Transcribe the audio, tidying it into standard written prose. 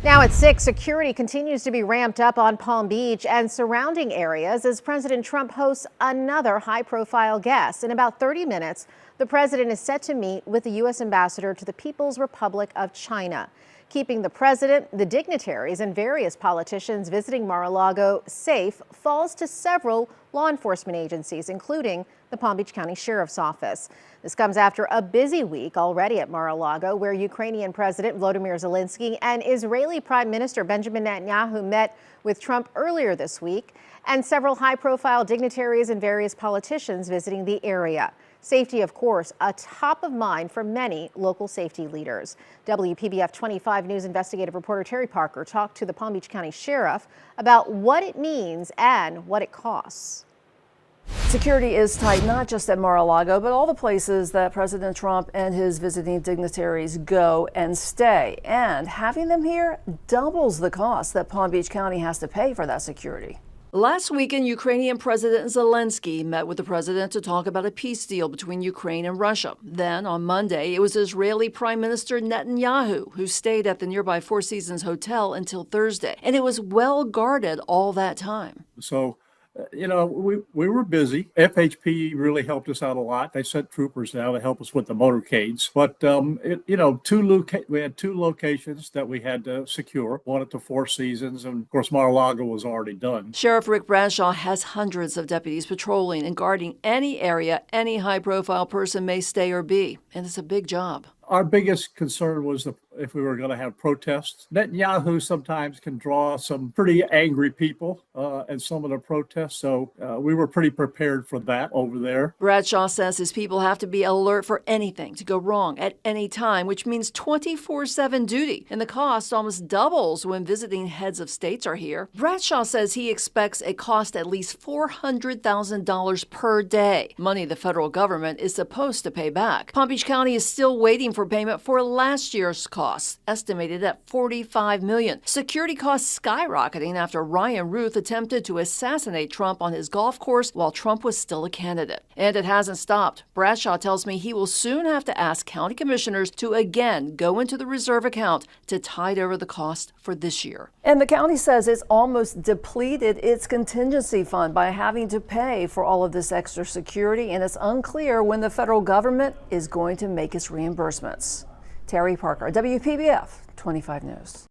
Now at 6, security continues to be ramped up on Palm Beach and surrounding areas as President Trump hosts another high-profile guest. In about 30 minutes, the president is set to meet with the U.S. ambassador to the People's Republic of China. Keeping the president, the dignitaries, and various politicians visiting Mar-a-Lago safe falls to several law enforcement agencies, including the Palm Beach County Sheriff's Office. This comes after a busy week already at Mar-a-Lago, where Ukrainian President Volodymyr Zelensky and Israeli Prime Minister Benjamin Netanyahu met with Trump earlier this week, and several high-profile dignitaries and various politicians visiting the area. Safety, of course, a top of mind for many local safety leaders. WPBF 25 News investigative reporter Terry Parker talked to the Palm Beach County Sheriff about what it means and what it costs. Security is tight, not just at Mar-a-Lago, but all the places that President Trump and his visiting dignitaries go and stay. And having them here doubles the cost that Palm Beach County has to pay for that security. Last weekend, Ukrainian President Zelensky met with the president to talk about a peace deal between Ukraine and Russia. Then, on Monday, it was Israeli Prime Minister Netanyahu who stayed at the nearby Four Seasons Hotel until Thursday. And it was well guarded all that time. We were busy. FHP really helped us out a lot. They sent troopers down to help us with the motorcades. But, we had two locations that we had to secure. One at the Four Seasons, and of course, Mar-a-Lago was already done. Sheriff Rick Bradshaw has hundreds of deputies patrolling and guarding any area any high-profile person may stay or be. And it's a big job. Our biggest concern was if we were going to have protests. Netanyahu sometimes can draw some pretty angry people in some of the protests, so we were pretty prepared for that over there. Bradshaw says his people have to be alert for anything to go wrong at any time, which means 24/7 duty, and the cost almost doubles when visiting heads of states are here. Bradshaw says he expects it cost at least $400,000 per day, money the federal government is supposed to pay back. Palm Beach County is still waiting for payment for last year's costs, estimated at $45 million. Security costs skyrocketing after Ryan Ruth attempted to assassinate Trump on his golf course while Trump was still a candidate. And it hasn't stopped. Bradshaw tells me he will soon have to ask county commissioners to again go into the reserve account to tide over the cost for this year. And the county says it's almost depleted its contingency fund by having to pay for all of this extra security, and it's unclear when the federal government is going to make its reimbursements. Terry Parker, WPBF 25 News.